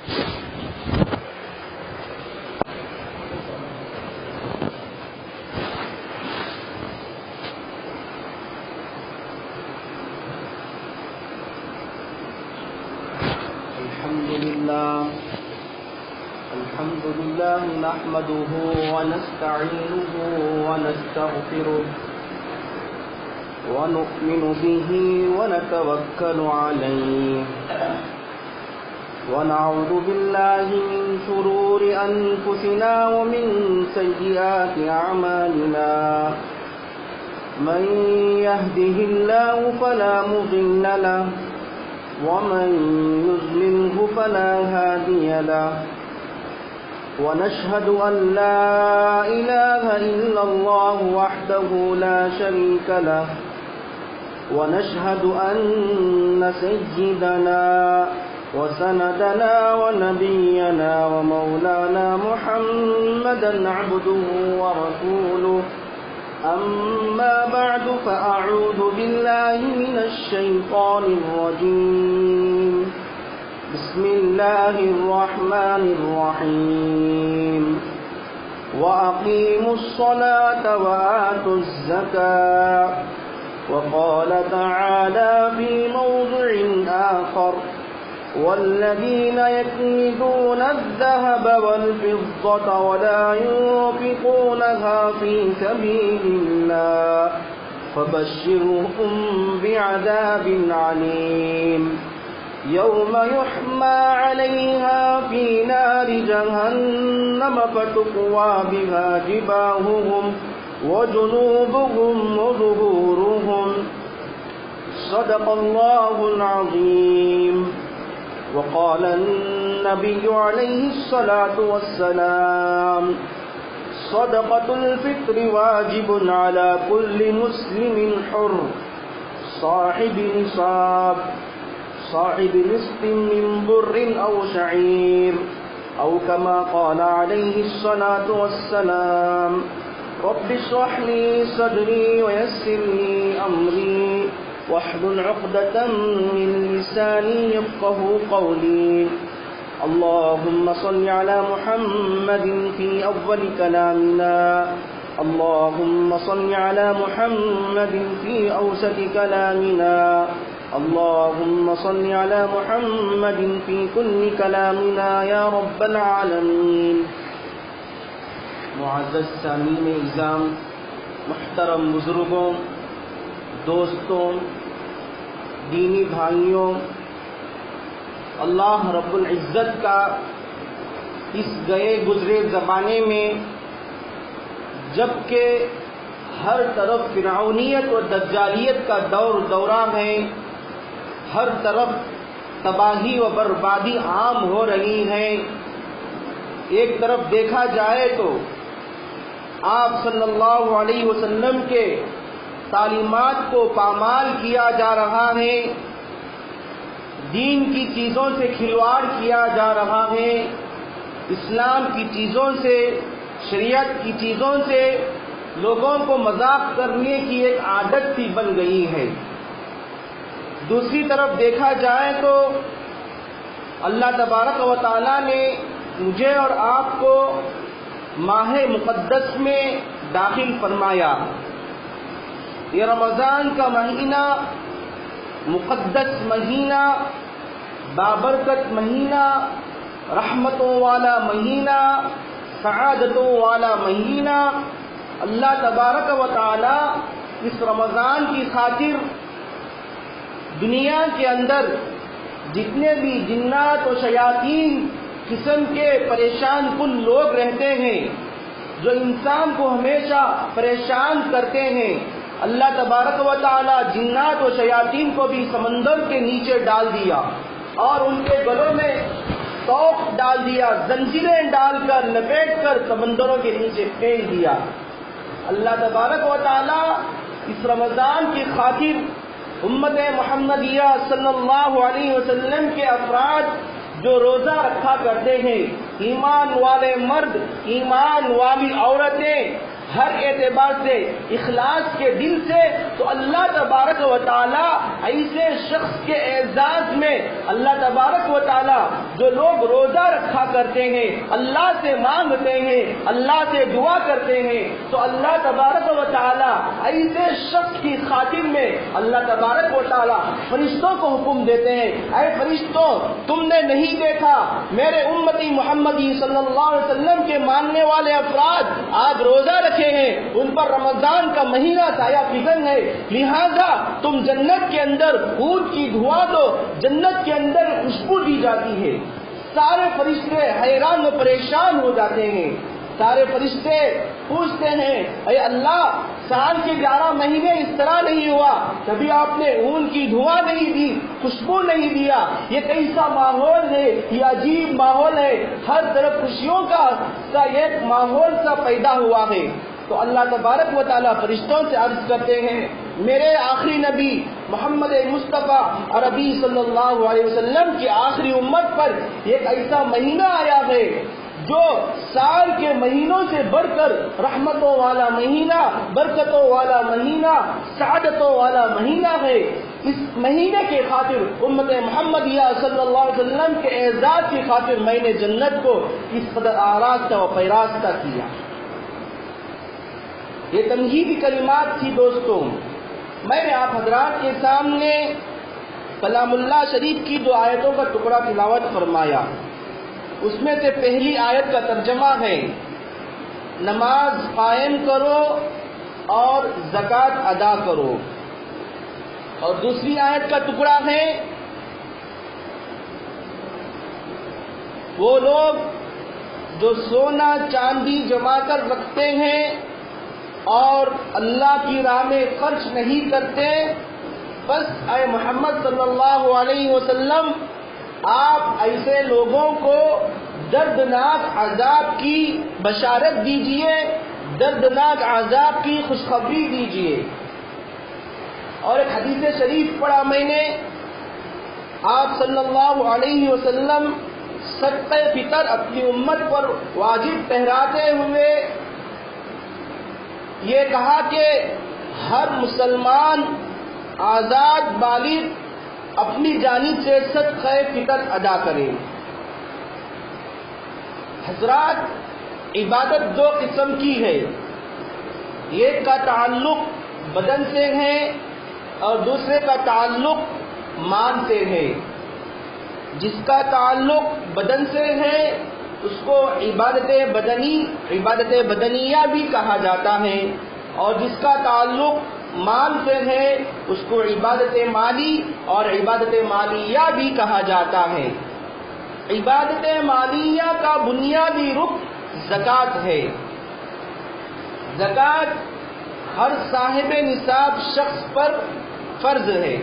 الحمد لله نحمده ونستعينه ونستغفره ونؤمن به ونتوكل عليه ونعوذ بالله من شرور أنفسنا ومن سيئات أعمالنا من يهده الله فلا مضل له ومن يضلله فلا هادي له ونشهد أن لا إله إلا الله وحده لا شريك له ونشهد أن سيدنا وسندنا ونبينا ومولانا محمدا عبده ورسوله أما بعد فأعوذ بالله من الشيطان الرجيم بسم الله الرحمن الرحيم وأقيموا الصلاة وآتوا الزكاة وقال تعالى في موضع آخر والذين يكنزون الذهب والفضة ولا ينفقونها في سبيل الله فبشرهم بعذاب عليم يوم يحمى عليها في نار جهنم فتقوى بها جباههم وجنوبهم وظهورهم صدق الله العظيم. وقال النبي عليه الصلاة والسلام صدقة الفطر واجب على كل مسلم حر صاحب نصاب صاحب رزق من بر أو شعير أو كما قال عليه الصلاة والسلام رب اشرح لي صدري ويسر لي أمري واحلل عقدة من لساني يفقهوا قولي. اللهم صل على محمد في أول كلامنا اللهم صل على محمد في أوسط كلامنا اللهم صل على محمد في كل كلامنا يا رب العالمين. معزز سامعین اعظام، محترم بزرگوں، دوستوں، دینی بھائیوں، اللہ رب العزت کا اس گئے گزرے زمانے میں جبکہ ہر طرف فرعونیت اور دجالیت کا دورہ ہے، ہر طرف تباہی و بربادی عام ہو رہی ہے، ایک طرف دیکھا جائے تو آپ صلی اللہ علیہ وسلم کے تعلیمات کو پامال کیا جا رہا ہے، دین کی چیزوں سے کھلواڑ کیا جا رہا ہے، اسلام کی چیزوں سے، شریعت کی چیزوں سے لوگوں کو مذاق کرنے کی ایک عادت سی بن گئی ہے۔ دوسری طرف دیکھا جائے تو اللہ تبارک و تعالیٰ نے مجھے اور آپ کو ماہ مقدس میں داخل فرمایا۔ یہ رمضان کا مہینہ مقدس مہینہ، بابرکت مہینہ، رحمتوں والا مہینہ، سعادتوں والا مہینہ، اللہ تبارک و تعالی اس رمضان کی خاطر دنیا کے اندر جتنے بھی جنات و شیاطین قسم کے پریشان کن لوگ رہتے ہیں، جو انسان کو ہمیشہ پریشان کرتے ہیں، اللہ تبارک و تعالی جنات و شیاطین کو بھی سمندر کے نیچے ڈال دیا اور ان کے گلوں میں توق ڈال دیا، زنجیریں ڈال کر لپیٹ کر سمندروں کے نیچے پھینک دیا۔ اللہ تبارک و تعالی اس رمضان کی خاطر امت محمدیہ صلی اللہ علیہ وسلم کے افراد جو روزہ رکھا کرتے ہیں، ایمان والے مرد، ایمان والی عورتیں ہر اعتبار سے اخلاص کے دل سے، تو اللہ تبارک و تعالی ایسے شخص کے اعزاز میں، اللہ تبارک و تعالی جو لوگ روزہ رکھا کرتے ہیں، اللہ سے مانگتے ہیں، اللہ سے دعا کرتے ہیں، تو اللہ تبارک و تعالی ایسے شخص کی خاطر میں اللہ تبارک و تعالی فرشتوں کو حکم دیتے ہیں، اے فرشتوں، تم نے نہیں دیکھا میرے امتی محمدی صلی اللہ علیہ وسلم کے ماننے والے افراد آج روزہ رکھے ہیں، ان پر رمضان کا مہینہ سایہ فکن ہے، لہذا تم جنت کے اندر اونٹ کی دھواں دو، جنت کے اندر خوشبو دی جاتی ہے۔ سارے فرشتے حیران و پریشان ہو جاتے ہیں، سارے فرشتے پوچھتے ہیں، اے اللہ، سال کے 11 مہینے اس طرح نہیں ہوا، کبھی آپ نے اون کی دھواں نہیں دی، خوشبو نہیں دیا، یہ کیسا ماحول ہے، یہ عجیب ماحول ہے، ہر طرف خوشیوں کا ایک ماحول سا پیدا ہوا ہے۔ تو اللہ تبارک و تعالیٰ فرشتوں سے عرض کرتے ہیں، میرے آخری نبی محمد مصطفیٰ عربی صلی اللہ علیہ وسلم کی آخری امت پر ایک ایسا مہینہ آیا ہے جو سال کے مہینوں سے بڑھ کر رحمتوں والا مہینہ، برکتوں والا مہینہ، سعادتوں والا مہینہ ہے۔ اس مہینے کے خاطر امت محمدیہ صلی اللہ علیہ وسلم کے اعزاز کی خاطر میں نے جنت کو اس قدر آراستہ و پیراستہ کیا۔ یہ تمہیدی کلمات تھی دوستوں۔ میں نے آپ حضرات کے سامنے کلام اللہ شریف کی 2 آیتوں کا ٹکڑا تلاوت فرمایا۔ اس میں سے پہلی آیت کا ترجمہ ہے، نماز قائم کرو اور زکوٰۃ ادا کرو، اور دوسری آیت کا ٹکڑا ہے، وہ لوگ جو سونا چاندی جما کر رکھتے ہیں اور اللہ کی راہ میں خرچ نہیں کرتے، بس اے محمد صلی اللہ علیہ وسلم، آپ ایسے لوگوں کو دردناک عذاب کی بشارت دیجئے، دردناک عذاب کی خوشخبری دیجئے۔ اور ایک حدیث شریف پڑھا میں نے، آپ صلی اللہ علیہ وسلم صدقہ فطر اپنی امت پر واجب ٹھہراتے ہوئے یہ کہا کہ ہر مسلمان آزاد بالغ اپنی جانب سے صدقہ فطر ادا کرے۔ حضرات، عبادت 2 قسم کی ہے، ایک کا تعلق بدن سے ہے اور دوسرے کا تعلق مان سے ہے۔ جس کا تعلق بدن سے ہے اس کو عبادت بدنیہ بھی کہا جاتا ہے، اور جس کا تعلق مال سے ہے اس کو عبادت مالی اور عبادت مالیہ بھی کہا جاتا ہے۔ عبادت مالیہ کا بنیادی رکن زکوٰۃ ہے۔ زکوٰۃ ہر صاحب نصاب شخص پر فرض ہے۔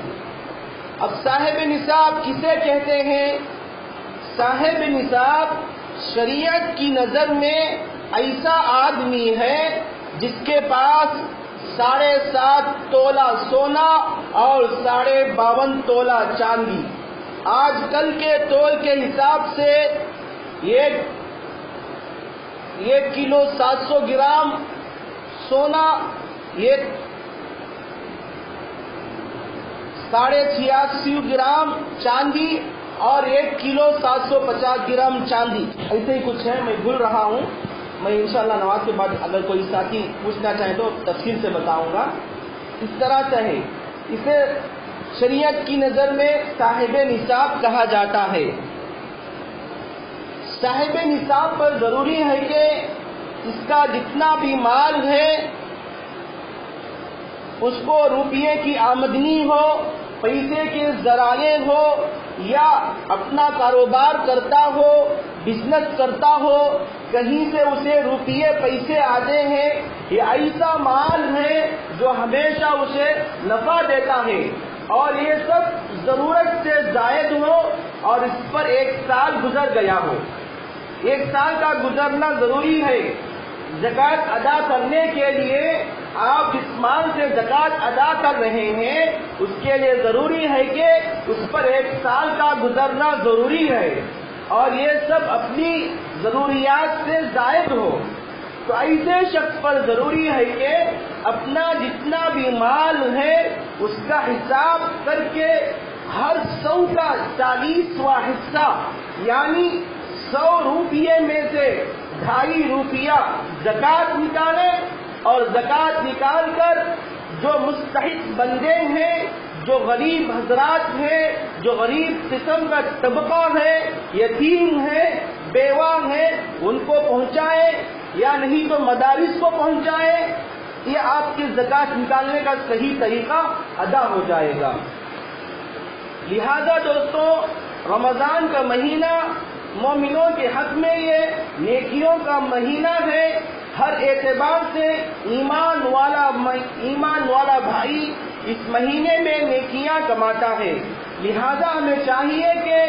اب صاحب نصاب کسے کہتے ہیں؟ صاحب نصاب شریعت کی نظر میں ایسا آدمی ہے جس کے پاس 7.5 تولہ سونا اور 52.5 تولہ چاندی، آج کل کے تول کے حساب سے 1 کلو 700 گرام سونا، 86.5 گرام چاندی اور 1 کلو 750 گرام چاندی، ایسے ہی کچھ ہے، میں بھول رہا ہوں، میں انشاءاللہ نماز کے بعد اگر کوئی ساتھی پوچھنا چاہے تو تفصیل سے بتاؤں گا۔ اس طرح سے ہے، اسے شریعت کی نظر میں صاحب نصاب کہا جاتا ہے۔ صاحب نصاب پر ضروری ہے کہ اس کا جتنا بھی مال ہے اس کو روپیے کی آمدنی ہو، پیسے کے ذرائع ہو، یا اپنا کاروبار کرتا ہو، بزنس کرتا ہو، کہیں سے اسے روپیے پیسے آتے ہیں، یہ ایسا مال ہے جو ہمیشہ اسے نفع دیتا ہے، اور یہ سب ضرورت سے زائد ہو اور اس پر 1 سال گزر گیا ہو۔ 1 سال کا گزرنا ضروری ہے۔ زکوٰۃ ادا کرنے کے لیے آپ جس مال سے زکوٰۃ ادا کر رہے ہیں اس کے لیے ضروری ہے کہ اس پر 1 سال کا گزرنا ضروری ہے، اور یہ سب اپنی ضروریات سے زائد ہو۔ تو ایسے شخص پر ضروری ہے کہ اپنا جتنا بھی مال ہے اس کا حساب کر کے ہر 100 کا 40واں حصہ یعنی 100 روپیے میں سے 2.5 روپیہ زکوٰۃ نکالے، اور زکوٰۃ نکال کر جو مستحق بندے ہیں، جو غریب حضرات ہیں، جو غریب قسم کا طبقہ ہے، یتیم ہے، بیوہ ہے، ان کو پہنچائے، یا نہیں تو مدارس کو پہنچائے، یہ آپ کے زکوٰۃ نکالنے کا صحیح طریقہ ادا ہو جائے گا۔ لہذا دوستوں، رمضان کا مہینہ مومنوں کے حق میں یہ نیکیوں کا مہینہ ہے۔ ہر اعتبار سے ایمان والا بھائی اس مہینے میں نیکیاں کماتا ہے۔ لہذا ہمیں چاہیے کہ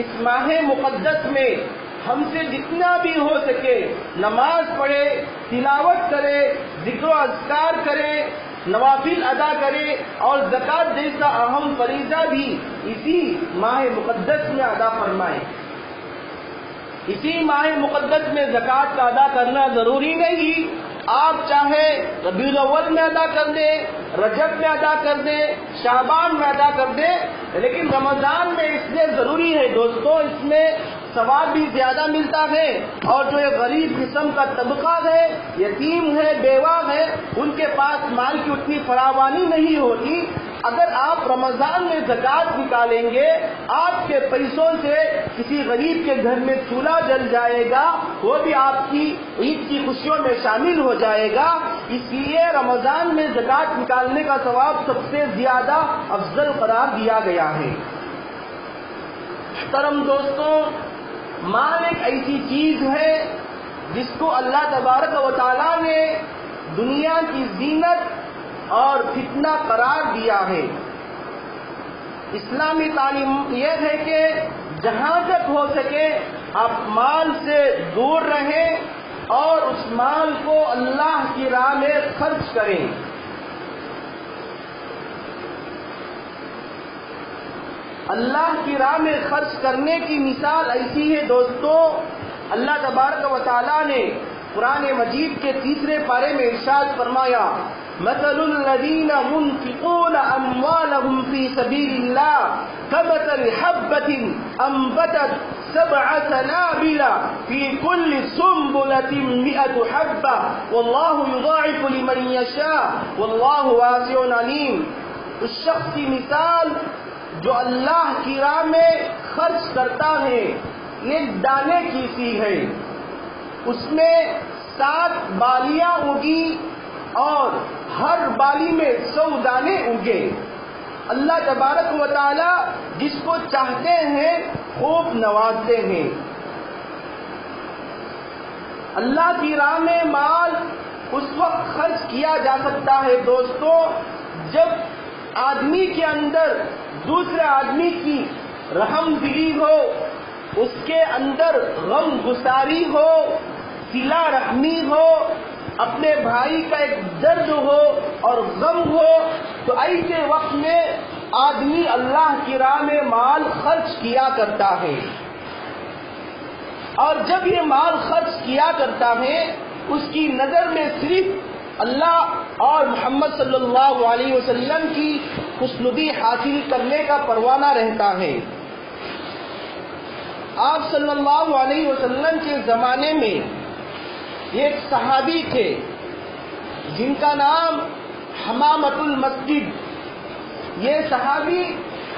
اس ماہ مقدس میں ہم سے جتنا بھی ہو سکے نماز پڑھے، تلاوت کرے، ذکر و اذکار کرے، نوافل ادا کرے، اور زکوٰۃ جیسا اہم فریضہ بھی اسی ماہ مقدس میں ادا فرمائے۔ اسی ماہ مقدس میں زکوٰۃ کا ادا کرنا ضروری نہیں، آپ چاہے ربیع الاول میں ادا کر دیں، رجب میں ادا کر دیں، شعبان میں ادا کر دیں، لیکن رمضان میں اس لیے ضروری ہے دوستوں، اس میں ثواب بھی زیادہ ملتا ہے، اور جو یہ غریب قسم کا طبقہ ہے، یتیم ہے، بیوہ ہے، ان کے پاس مال کی اتنی فراوانی نہیں ہوتی۔ اگر آپ رمضان میں زکوٰۃ نکالیں گے، آپ کے پیسوں سے کسی غریب کے گھر میں چولہا جل جائے گا، وہ بھی آپ کی عید کی خوشیوں میں شامل ہو جائے گا۔ اس لیے رمضان میں زکوٰۃ نکالنے کا ثواب سب سے زیادہ افضل قرار دیا گیا ہے۔ محترم دوستوں، مال ایک ایسی چیز ہے جس کو اللہ تبارک و تعالیٰ نے دنیا کی زینت اور فتنہ قرار دیا ہے۔ اسلامی تعلیم یہ ہے کہ جہاں تک ہو سکے آپ مال سے دور رہیں اور اس مال کو اللہ کی راہ میں خرچ کریں۔ اللہ کی راہ میں خرچ کرنے کی مثال ایسی ہے دوستوں، اللہ تبارک و تعالیٰ نے قرآن مجید کے 3 پارے میں ارشاد فرمایا، مثل الذين ينفقون اموالهم في سبيل الله كمثل حبة انبتت 7 سنابل في كل سنبلة 100 حبة والله يضاعف لمن يشاء والله واسع عليم۔ اس شخص کی مثال جو اللہ کی راہ میں خرچ کرتا ہے، ایک دانے کی سی ہے، اس میں 7 بالیاں اگی اور ہر بالی میں 100 دانے اگے۔ اللہ تبارک و تعالی جس کو چاہتے ہیں خوب نوازتے ہیں۔ اللہ کی راہ میں مال اس وقت خرچ کیا جا سکتا ہے دوستوں جب آدمی کے اندر دوسرے آدمی کی رحم دلی ہو، اس کے اندر غم گساری ہو، صلہ رحمی ہو، اپنے بھائی کا ایک درد ہو اور غم ہو، تو ایسے وقت میں آدمی اللہ کی راہ میں مال خرچ کیا کرتا ہے۔ اور جب یہ مال خرچ کیا کرتا ہے، اس کی نظر میں صرف اللہ اور محمد صلی اللہ علیہ وسلم کی خوشنودی حاصل کرنے کا پروانہ رہتا ہے۔ آپ صلی اللہ علیہ وسلم کے زمانے میں ایک صحابی تھے جن کا نام حمامۃ المسجد۔ یہ صحابی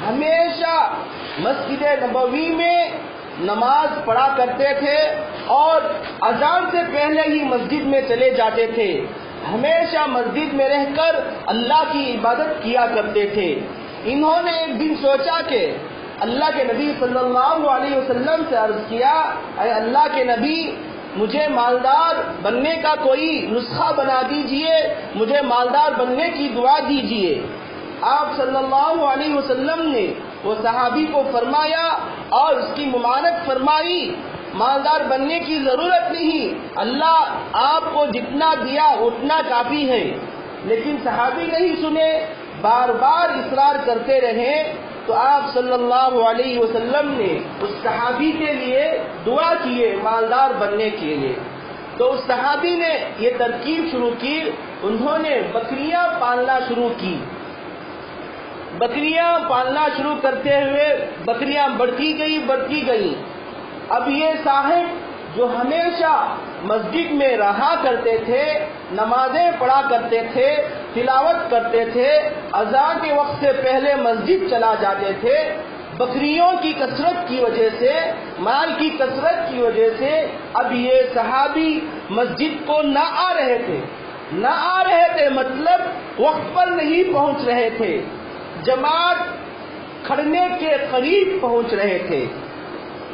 ہمیشہ مسجد نبوی میں نماز پڑھا کرتے تھے اور اذان سے پہلے ہی مسجد میں چلے جاتے تھے، ہمیشہ مسجد میں رہ کر اللہ کی عبادت کیا کرتے تھے۔ انہوں نے ایک دن سوچا کہ اللہ کے نبی صلی اللہ علیہ وسلم سے عرض کیا، اے اللہ کے نبی، مجھے مالدار بننے کا کوئی نسخہ بنا دیجئے، مجھے مالدار بننے کی دعا دیجئے۔ آپ صلی اللہ علیہ وسلم نے وہ صحابی کو فرمایا اور اس کی ممانعت فرمائی، مالدار بننے کی ضرورت نہیں، اللہ آپ کو جتنا دیا اتنا کافی ہے۔ لیکن صحابی نہیں سنے، بار بار اصرار کرتے رہے، تو آپ صلی اللہ علیہ وسلم نے اس صحابی کے لیے دعا کیے مالدار بننے کے لیے۔ تو اس صحابی نے یہ ترکیب شروع کی، انہوں نے بکریاں پالنا شروع کی۔ بکریاں پالنا شروع کرتے ہوئے بکریاں بڑھتی گئی۔ اب یہ صاحب جو ہمیشہ مسجد میں رہا کرتے تھے، نمازیں پڑھا کرتے تھے، تلاوت کرتے تھے، اذان کے وقت سے پہلے مسجد چلا جاتے تھے، بکریوں کی کثرت کی وجہ سے، مال کی کثرت کی وجہ سے اب یہ صحابی مسجد کو نہ آ رہے تھے، مطلب وقت پر نہیں پہنچ رہے تھے، جماعت کھڑنے کے قریب پہنچ رہے تھے۔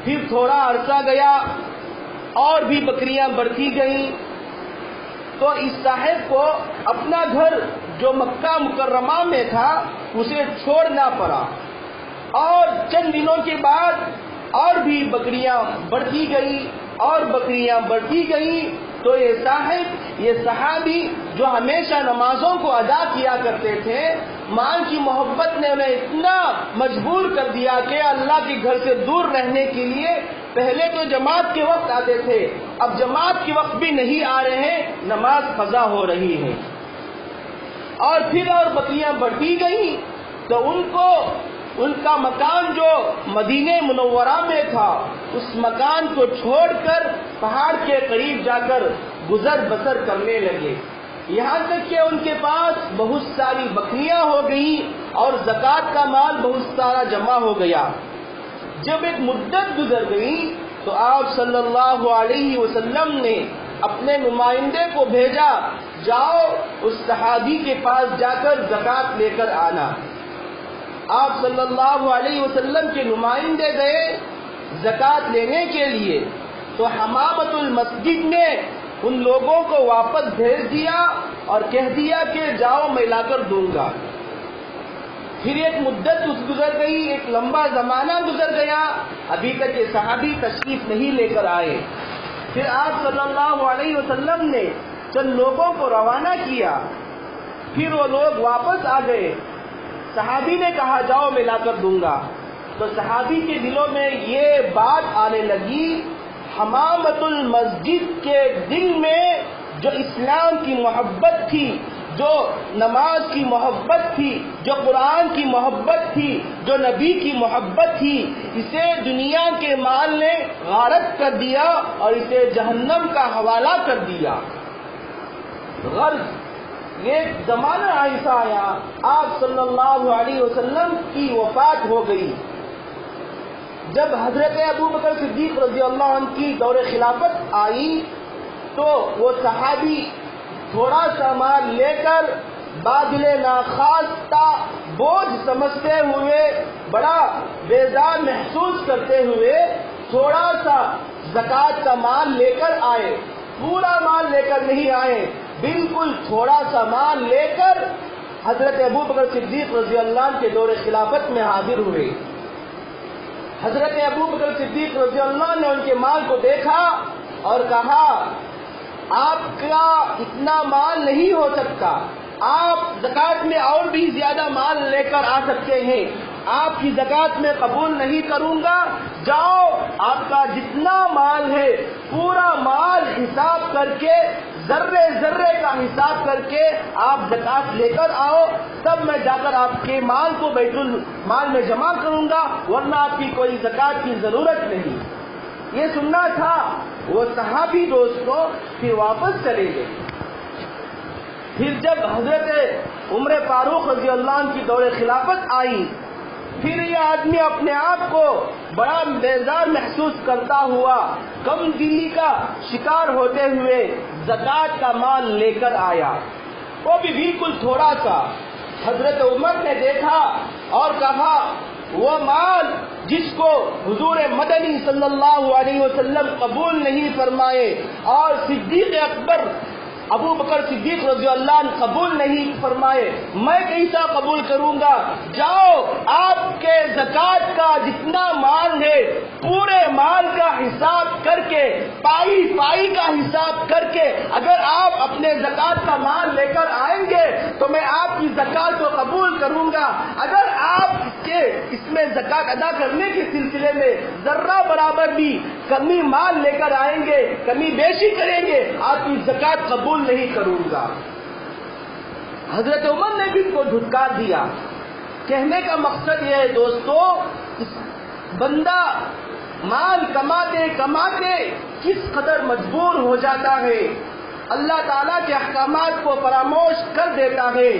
پھر تھوڑا عرصہ گیا اور بھی بکریاں بڑھتی گئیں، تو اس صاحب کو اپنا گھر جو مکہ مکرمہ میں تھا اسے چھوڑنا پڑا، اور چند دنوں کے بعد اور بھی بکریاں بڑھتی گئیں تو یہ صحابی جو ہمیشہ نمازوں کو ادا کیا کرتے تھے، مال کی محبت نے انہیں اتنا مجبور کر دیا کہ اللہ کے گھر سے دور رہنے کے لیے پہلے تو جماعت کے وقت آتے تھے، اب جماعت کے وقت بھی نہیں آ رہے ہیں، نماز قضا ہو رہی ہے۔ اور پھر اور بکریاں بڑھتی گئیں تو ان کا مکان جو مدینہ منورہ میں تھا، اس مکان کو چھوڑ کر پہاڑ کے قریب جا کر گزر بسر کرنے لگے، یہاں تک کہ ان کے پاس بہت ساری بکریاں ہو گئیں اور زکوٰۃ کا مال بہت سارا جمع ہو گیا۔ جب ایک مدت گزر گئی تو آپ صلی اللہ علیہ وسلم نے اپنے نمائندے کو بھیجا، جاؤ اس صحابی کے پاس جا کر زکوٰۃ لے کر آنا۔ آپ صلی اللہ علیہ وسلم کے نمائندے گئے زکوٰۃ لینے کے لیے، تو حمامۃ المسجد نے ان لوگوں کو واپس بھیج دیا اور کہہ دیا کہ جاؤ میں لا کر دوں گا۔ پھر ایک مدت گزر گئی، ایک لمبا زمانہ گزر گیا، ابھی تک یہ صحابی تشریف نہیں لے کر آئے۔ پھر آپ صلی اللہ علیہ وسلم نے چند لوگوں کو روانہ کیا، پھر وہ لوگ واپس آ گئے، صحابی نے کہا جاؤ میں لا کر دوں گا۔ تو صحابی کے دلوں میں یہ بات آنے لگی، حمامۃ المسجد کے دل میں جو اسلام کی محبت تھی، جو نماز کی محبت تھی، جو قرآن کی محبت تھی، جو نبی کی محبت تھی، اسے دنیا کے مال نے غارت کر دیا اور اسے جہنم کا حوالہ کر دیا۔ غرض یہ زمانہ ایسا آیا، آپ صلی اللہ علیہ وسلم کی وفات ہو گئی۔ جب حضرت ابو بکر صدیق رضی اللہ عنہ کی دور خلافت آئی تو وہ صحابی تھوڑا سا مال لے کر بادل ناخواستہ بوجھ سمجھتے ہوئے، بڑا بیزار محسوس کرتے ہوئے تھوڑا سا زکوٰۃ کا مال لے کر آئے، پورا مال لے کر نہیں آئے، بالکل تھوڑا سا مال لے کر حضرت ابو بکر صدیق رضی اللہ عنہ کے دور خلافت میں حاضر ہوئے۔ حضرت ابو بکر صدیق رضی اللہ عنہ نے ان کے مال کو دیکھا اور کہا آپ کا اتنا مال نہیں ہو سکتا، آپ زکوٰۃ میں اور بھی زیادہ مال لے کر آ سکتے ہیں، آپ کی زکوٰۃ میں قبول نہیں کروں گا، جاؤ آپ کا جتنا مال ہے پورا مال حساب کر کے، ذرے ذرے کا حساب کر کے آپ زکوٰۃ لے کر آؤ، تب میں جا کر آپ کے مال کو بیت المال میں جمع کروں گا، ورنہ آپ کی کوئی زکوٰۃ کی ضرورت نہیں۔ یہ سننا تھا، وہ صحابی دوستوں پھر واپس چلے گئے۔ پھر جب حضرت عمر فاروق رضی اللہ عنہ کی دور خلافت آئی، پھر یہ آدمی اپنے آپ کو بڑا بیزار محسوس کرتا ہوا، کم دلی کا شکار ہوتے ہوئے زکوٰۃ کا مال لے کر آیا، وہ بھی بالکل تھوڑا سا۔ حضرت عمر نے دیکھا اور کہا وہ مال جس کو حضور مدنی صلی اللہ علیہ وسلم قبول نہیں فرمائے اور صدیق اکبر ابو بکر صدیق رضی اللہ عنہ قبول نہیں فرمائے، میں کیسا قبول کروں گا؟ جاؤ آپ کے زکوٰۃ کا جتنا مال ہے پورے مال کا حساب کر کے، پائی پائی کا حساب کر کے اگر آپ اپنے زکات کا مال لے کر آئیں گے تو میں آپ کی زکات کو قبول کروں گا۔ اگر آپ اس میں زکات ادا کرنے کے سلسلے میں ذرہ برابر بھی کمی مال لے کر آئیں گے، کمی بیشی کریں گے، آپ کی زکات قبول نہیں کروں گا۔ حضرت عمر نے بھی اس کو دھتکار دیا۔ کہنے کا مقصد یہ ہے دوستو، بندہ مال کماتے کماتے کس قدر مجبور ہو جاتا ہے، اللہ تعالیٰ کے احکامات کو فراموش کر دیتا ہے،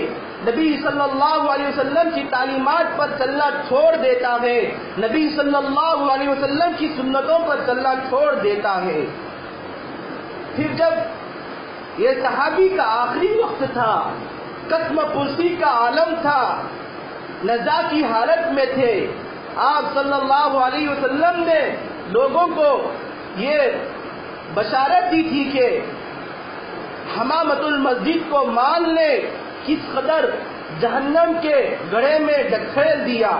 نبی صلی اللہ علیہ وسلم کی تعلیمات پر چلنا چھوڑ دیتا ہے، نبی صلی اللہ علیہ وسلم کی سنتوں پر چلنا چھوڑ دیتا ہے۔ پھر جب یہ صحابی کا آخری وقت تھا، قسم پرسی کا عالم تھا، نزا کی حالت میں تھے، آپ صلی اللہ علیہ وسلم نے لوگوں کو یہ بشارت دی تھی کہ حمامت المسجد کو مان لے، کس قدر جہنم کے گڑھے میں ڈھکیل دیا۔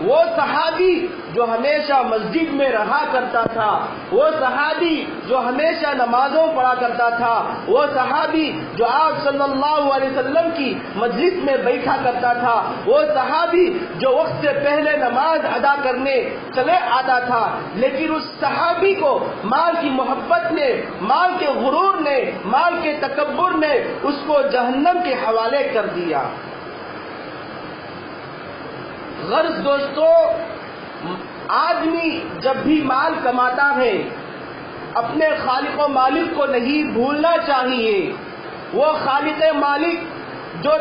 وہ صحابی جو ہمیشہ مسجد میں رہا کرتا تھا، وہ صحابی جو ہمیشہ نمازوں پڑھا کرتا تھا، وہ صحابی جو آپ صلی اللہ علیہ وسلم کی مجلس میں بیٹھا کرتا تھا، وہ صحابی جو وقت سے پہلے نماز ادا کرنے چلے آتا تھا، لیکن اس صحابی کو مال کی محبت نے، مال کے غرور نے، مال کے تکبر نے اس کو جہنم کے حوالے کر دیا۔ غرض دوستو، آدمی جب بھی مال کماتا ہے اپنے خالق و مالک کو نہیں بھولنا چاہیے۔ وہ خالق مالک جو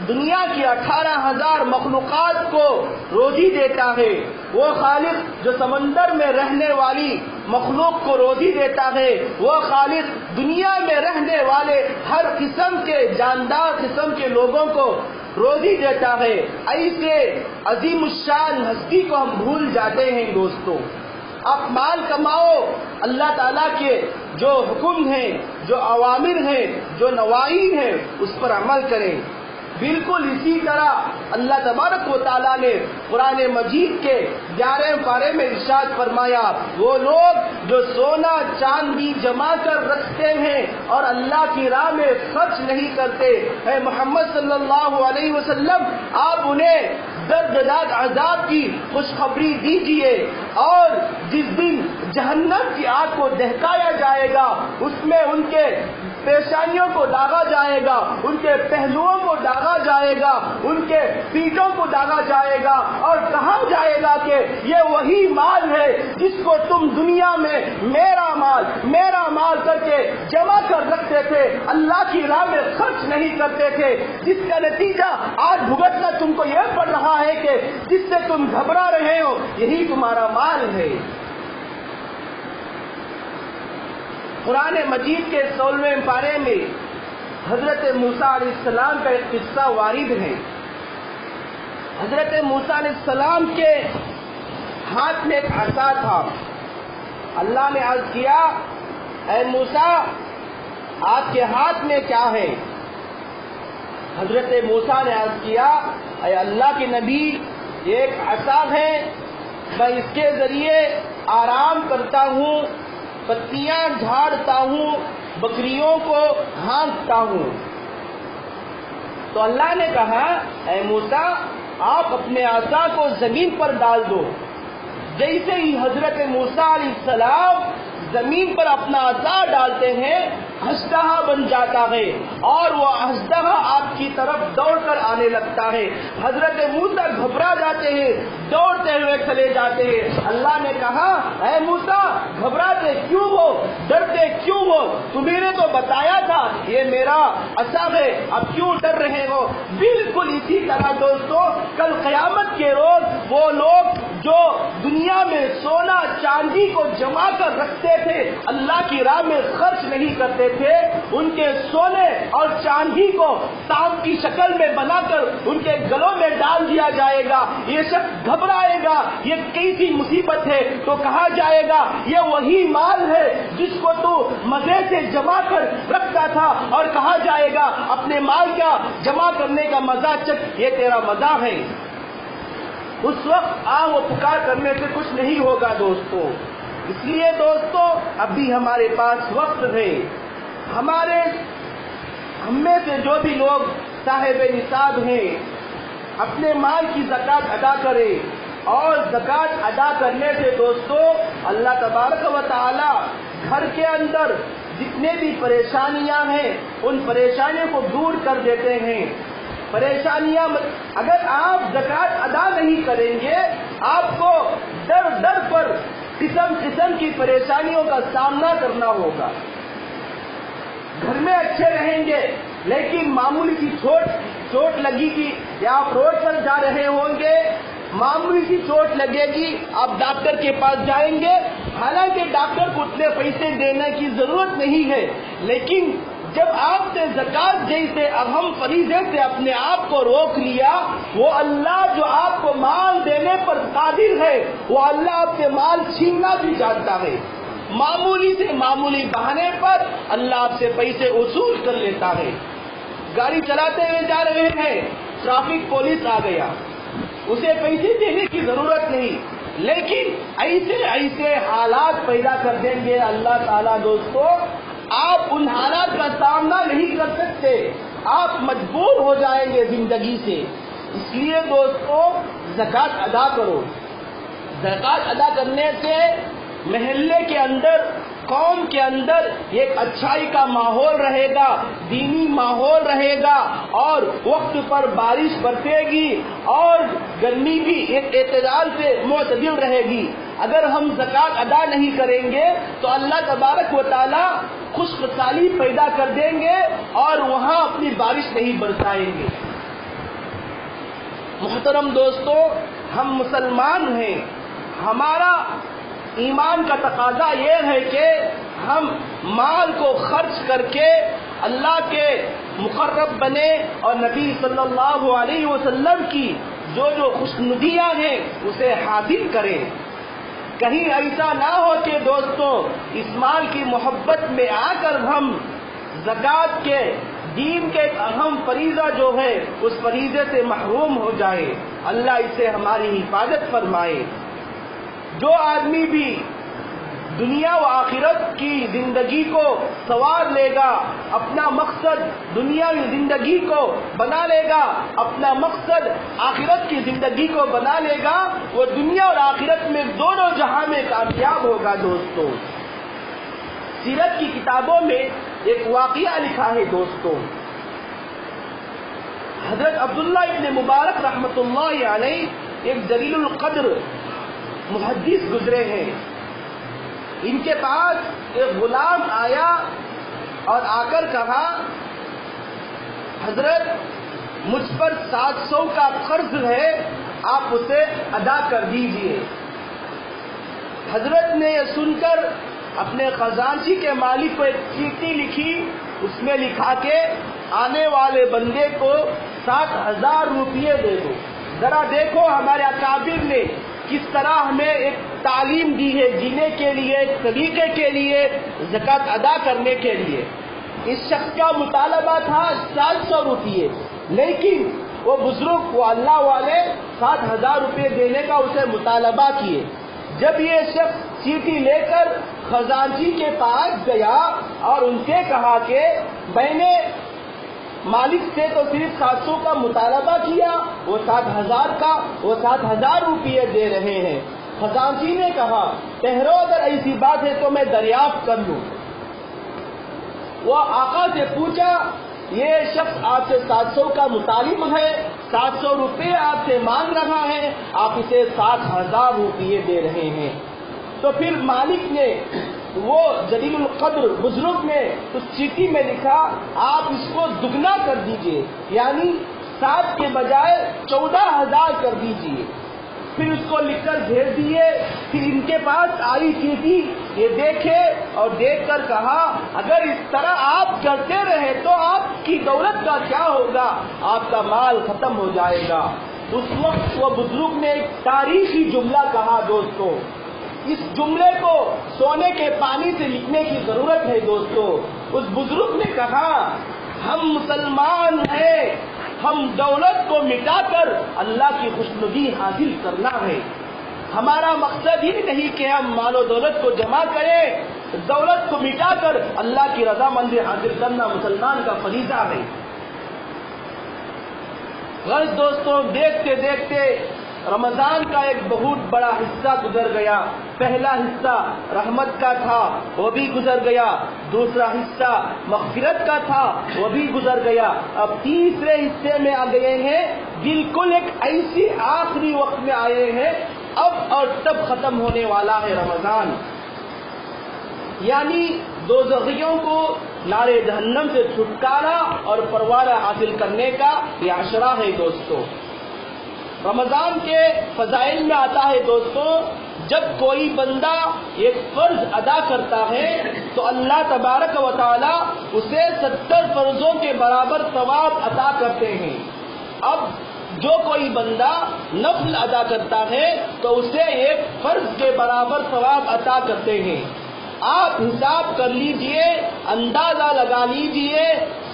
دنیا کی 18,000 مخلوقات کو روزی دیتا ہے، وہ خالق جو سمندر میں رہنے والی مخلوق کو روزی دیتا ہے، وہ خالق دنیا میں رہنے والے ہر قسم کے جاندار قسم کے لوگوں کو روزی دیتا ہے۔ ایسے عظیم الشان ہستی کو ہم بھول جاتے ہیں دوستو۔ آپ مال کماؤ، اللہ تعالیٰ کے جو حکم ہیں، جو اوامر ہیں، جو نواہی ہیں، اس پر عمل کریں۔ بالکل اسی طرح اللہ تبارک و تعالیٰ نے قرآن مجید کے 11 پارے میں ارشاد فرمایا، وہ لوگ جو سونا چاندی جمع کر رکھتے ہیں اور اللہ کی راہ میں خرچ نہیں کرتے، اے محمد صلی اللہ علیہ وسلم آپ انہیں دردناک عذاب کی خوشخبری دیجیے، اور جس دن جہنم کی آگ کو دہکایا جائے گا اس میں ان کے پیشانیوں کو داغا جائے گا، ان کے پہلوؤں کو داغا جائے گا، ان کے پیٹوں کو داغا جائے گا، اور کہا جائے گا کہ یہ وہی مال ہے جس کو تم دنیا میں میرا مال کر کے جمع کر رکھتے تھے، اللہ کی راہ میں خرچ نہیں کرتے تھے، جس کا نتیجہ آج بھگتنا تم کو یہ پڑ رہا ہے کہ جس سے تم گھبرا رہے ہو یہی تمہارا مال ہے۔ قرآن مجید کے 16ویں پارے میں حضرت موسیٰ علیہ السلام کا ایک قصہ وارد ہے۔ حضرت موسیٰ علیہ السلام کے ہاتھ میں ایک عصا تھا۔ اللہ نے عرض کیا، اے موسیٰ آپ کے ہاتھ میں کیا ہے؟ حضرت موسیٰ نے عرض کیا، اے اللہ کے نبی یہ ایک عصا ہے، میں اس کے ذریعے آرام کرتا ہوں، پتیاں جھاڑتا ہوں، بکریوں کو ہانکتا ہوں۔ تو اللہ نے کہا، اے موسیٰ آپ اپنے عصا کو زمین پر ڈال دو۔ جیسے ہی حضرت موسیٰ علیہ السلام زمین پر اپنا عصا ڈالتے ہیں اژدہا بن جاتا ہے، اور وہ اژدہا آپ کی طرف دوڑ کر آنے لگتا ہے۔ حضرت موسیٰ گھبرا جاتے ہیں، دوڑتے ہوئے چلے جاتے ہیں۔ اللہ نے کہا، اے موسیٰ گھبراتے کیوں ہو، ڈرتے کیوں ہو؟ تمہیں نے تو بتایا تھا یہ میرا عصا ہے، اب کیوں ڈر رہے ہو؟ بالکل اسی طرح دوستو کل قیامت کے روز وہ لوگ جو دنیا میں سونا چاندی کو جمع کر رکھتے تھے، اللہ کی راہ میں خرچ نہیں کرتے تھے، ان کے سونے اور چاندی کو سانپ کی شکل میں بنا کر ان کے گلوں میں ڈال دیا جائے گا۔ یہ شخص گھبرائے گا، یہ کیسی مصیبت ہے؟ تو کہا جائے گا یہ وہی مال ہے جس کو تو مزے سے جمع کر رکھتا تھا، اور کہا جائے گا اپنے مال کا جمع کرنے کا مزہ چکھ، یہ تیرا مزہ ہے۔ اس وقت آہ و پکار کرنے سے کچھ نہیں ہوگا دوستو۔ اس لیے دوستو ابھی ہمارے پاس وقت ہے، ہم میں سے جو بھی لوگ صاحب نصاب ہیں اپنے مال کی زکوٰۃ ادا کرے، اور زکوٰۃ ادا کرنے سے دوستو اللہ تبارک و تعالی گھر کے اندر جتنے بھی پریشانیاں ہیں ان پریشانیوں کو دور کر دیتے ہیں۔ پریشانیاں اگر آپ زکوٰۃ ادا نہیں کریں گے آپ کو در در پر قسم قسم کی پریشانیوں کا سامنا کرنا ہوگا۔ گھر میں اچھے رہیں گے لیکن معمولی سی چوٹ لگی گی، یا آپ روڈ پر جا رہے ہوں گے معمولی سی چوٹ لگے گی، آپ ڈاکٹر کے پاس جائیں گے، حالانکہ ڈاکٹر کو اتنے پیسے دینے کی ضرورت نہیں ہے، لیکن جب آپ نے زکوٰۃ جیسے اہم فریضے سے اپنے آپ کو روک لیا، وہ اللہ جو آپ کو مال دینے پر قادر ہے وہ اللہ آپ سے مال چھیننا بھی جانتا ہے۔ معمولی سے معمولی بہانے پر اللہ آپ سے پیسے وصول کر لیتا ہے۔ گاڑی چلاتے ہوئے جا رہے ہیں، ٹریفک پولیس آ گیا، اسے پیسے دینے کی ضرورت نہیں، لیکن ایسے حالات پیدا کر دیں گے اللہ تعالیٰ دوستو، آپ ان حالات کا سامنا نہیں کر سکتے، آپ مجبور ہو جائیں گے زندگی سے۔ اس لیے دوستو زکوٰۃ ادا کرو۔ زکوٰۃ ادا کرنے سے محلے کے اندر، قوم کے اندر ایک اچھائی کا ماحول رہے گا، دینی ماحول رہے گا، اور وقت پر بارش برسے گی اور گرمی بھی ایک اعتدال سے معتدل رہے گی۔ اگر ہم زکوٰۃ ادا نہیں کریں گے تو اللہ تبارک و تعالی خشک سالی پیدا کر دیں گے اور وہاں اپنی بارش نہیں برسائیں گے۔ محترم دوستو، ہم مسلمان ہیں، ہمارا ایمان کا تقاضا یہ ہے کہ ہم مال کو خرچ کر کے اللہ کے مقرب بنے اور نبی صلی اللہ علیہ وسلم کی جو خوشنودیاں ہیں اسے حاصل کریں۔ کہیں ایسا نہ ہو کہ دوستو اس مال کی محبت میں آ کر ہم زکوٰۃ کے دین کے اہم فریضہ جو ہے اس فریضے سے محروم ہو جائے۔ اللہ اس سے ہماری حفاظت فرمائے۔ جو آدمی بھی دنیا و آخرت کی زندگی کو سنوار لے گا، اپنا مقصد دنیاوی زندگی کو بنا لے گا، اپنا مقصد آخرت کی زندگی کو بنا لے گا، وہ دنیا اور آخرت میں دونوں جہاں میں کامیاب ہوگا۔ دوستو سیرت کی کتابوں میں ایک واقعہ لکھا ہے دوستو، حضرت عبداللہ ابن مبارک رحمۃ اللہ علیہ ایک جلیل القدر محدث گزرے ہیں۔ ان کے پاس ایک غلام آیا اور آ کر کہا، حضرت مجھ پر 700 کا قرض ہے، آپ اسے ادا کر دیجئے۔ حضرت نے یہ سن کر اپنے خزانچی کے مالک کو ایک چٹھی لکھی، اس میں لکھا کہ آنے والے بندے کو 7,000 روپیے دے دو۔ ذرا دیکھو ہمارے اکابر نے کس طرح ہمیں ایک تعلیم دی ہے جینے کے لیے، ایک طریقے کے لیے، زکوٰۃ ادا کرنے کے لیے۔ اس شخص کا مطالبہ تھا 700 روپیے، لیکن وہ بزرگ، وہ اللہ والے 7,000 روپے دینے کا اسے مطالبہ کیے۔ جب یہ شخص چیٹھی لے کر خزانچی کے پاس گیا اور ان سے کہا کہ میں نے مالک سے تو صرف 700 کا مطالبہ کیا، وہ 7,000 روپیے دے رہے ہیں، خزانچی نے کہا ٹھہرو، اگر ایسی بات ہے تو میں دریافت کر لوں۔ وہ آقا سے پوچھا، یہ شخص آپ سے 700 کا مطالب ہے، 700 روپے آپ سے مانگ رہا ہے، آپ اسے 7,000 روپیے دے رہے ہیں۔ تو پھر مالک نے، وہ جلیل القدر بزرگ نے اس چٹھی میں لکھا، آپ اس کو دگنا کر دیجئے، یعنی 7 کے بجائے 14,000 کر دیجئے۔ پھر اس کو لکھ کر بھیج دیے۔ پھر ان کے پاس آئی چیٹھی، یہ دیکھے اور دیکھ کر کہا اگر اس طرح آپ کرتے رہے تو آپ کی دولت کا کیا ہوگا، آپ کا مال ختم ہو جائے گا۔ اس وقت وہ بزرگ نے ایک تاریخی جملہ کہا دوستو، اس جملے کو سونے کے پانی سے لکھنے کی ضرورت ہے دوستو۔ اس بزرگ نے کہا ہم مسلمان ہیں، ہم دولت کو مٹا کر اللہ کی خوشنودی حاصل کرنا ہے، ہمارا مقصد ہی نہیں کہ ہم مال و دولت کو جمع کریں، دولت کو مٹا کر اللہ کی رضامندی حاصل کرنا مسلمان کا فریضہ ہے۔ غرض دوستوں، دیکھتے دیکھتے رمضان کا ایک بہت بڑا حصہ گزر گیا۔ پہلا حصہ رحمت کا تھا، وہ بھی گزر گیا۔ دوسرا حصہ مغفرت کا تھا، وہ بھی گزر گیا۔ اب تیسرے حصے میں آ گئے ہیں، بالکل ایک ایسی آخری وقت میں آئے ہیں، اب اور تب ختم ہونے والا ہے رمضان، یعنی دوزخیوں کو نار جہنم سے چھٹکارا اور پروارہ حاصل کرنے کا یہ عشرہ ہے دوستو۔ رمضان کے فضائل میں آتا ہے دوستو، جب کوئی بندہ ایک فرض ادا کرتا ہے تو اللہ تبارک و تعالی اسے 70 فرضوں کے برابر ثواب عطا کرتے ہیں۔ اب جو کوئی بندہ نفل ادا کرتا ہے تو اسے ایک فرض کے برابر ثواب عطا کرتے ہیں۔ آپ حساب کر لیجئے، اندازہ لگا لیجئے،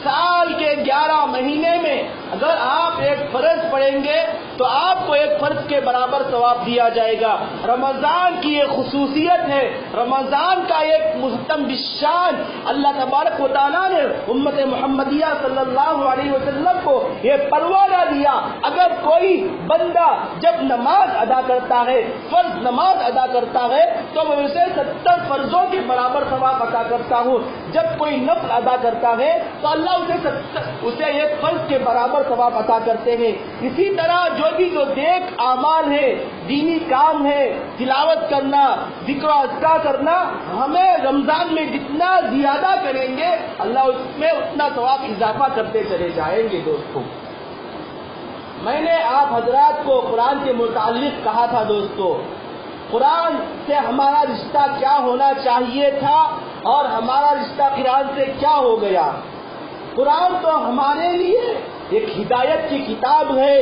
سال کے 11 مہینے میں اگر آپ ایک فرض پڑھیں گے تو آپ کو ایک فرض کے برابر ثواب دیا جائے گا۔ رمضان کی یہ خصوصیت ہے، رمضان کا ایک محتم بالشان اللہ تبارک و تعالیٰ نے امت محمدیہ صلی اللہ علیہ وسلم کو یہ پروانہ دیا، اگر کوئی بندہ جب نماز ادا کرتا ہے، فرض نماز ادا کرتا ہے تو میں اسے 70 فرضوں کے برابر ثواب عطا کرتا ہوں۔ جب کوئی نفل ادا کرتا ہے تو اللہ اسے ایک فرض کے برابر ثواب عطا کرتے ہیں۔ اسی طرح جو نیک اعمال ہے، دینی کام ہے، تلاوت کرنا، ذکر و اذکار کرنا، ہمیں رمضان میں جتنا زیادہ کریں گے اللہ اس میں اتنا ثواب اضافہ کرتے چلے جائیں گے۔ دوستوں، میں نے آپ حضرات کو قرآن کے متعلق کہا تھا دوستوں، قرآن سے ہمارا رشتہ کیا ہونا چاہیے تھا اور ہمارا رشتہ قرآن سے کیا ہو گیا۔ قرآن تو ہمارے لیے ایک ہدایت کی کتاب ہے،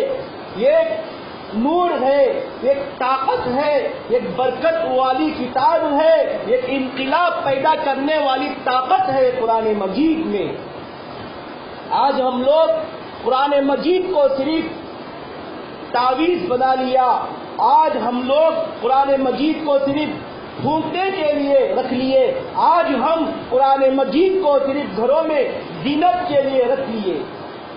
ایک نور ہے، ایک طاقت ہے، ایک برکت والی کتاب ہے، ایک انقلاب پیدا کرنے والی طاقت ہے قرآن مجید میں۔ آج ہم لوگ قرآن مجید کو صرف تعویذ بنا لیا، آج ہم لوگ قرآن مجید کو صرف پھونکنے کے لیے رکھ لیے، آج ہم قرآن مجید کو صرف گھروں میں زینت کے لیے رکھ لیے۔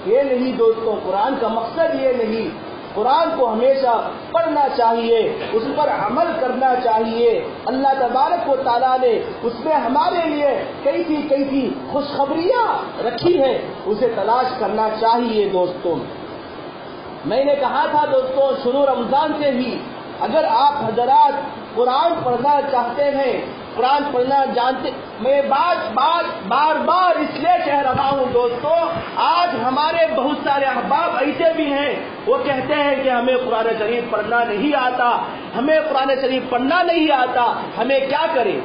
یہ نہیں دوستوں، قرآن کا مقصد یہ نہیں۔ قرآن کو ہمیشہ پڑھنا چاہیے، اس پر عمل کرنا چاہیے۔ اللہ تبارک و تعالیٰ نے اس میں ہمارے لیے کئی خوشخبریاں رکھی ہیں، اسے تلاش کرنا چاہیے دوستوں۔ میں نے کہا تھا دوستوں شروع رمضان سے ہی، اگر آپ حضرات قرآن پڑھنا چاہتے ہیں، قرآن پڑھنا جانتے، میں بار بار اس لیے کہہ رہا ہوں دوستوں، آج ہمارے بہت سارے احباب ایسے بھی ہیں، وہ کہتے ہیں کہ ہمیں قرآن شریف پڑھنا نہیں آتا، ہمیں قرآن شریف پڑھنا نہیں آتا، ہمیں کیا کریں؟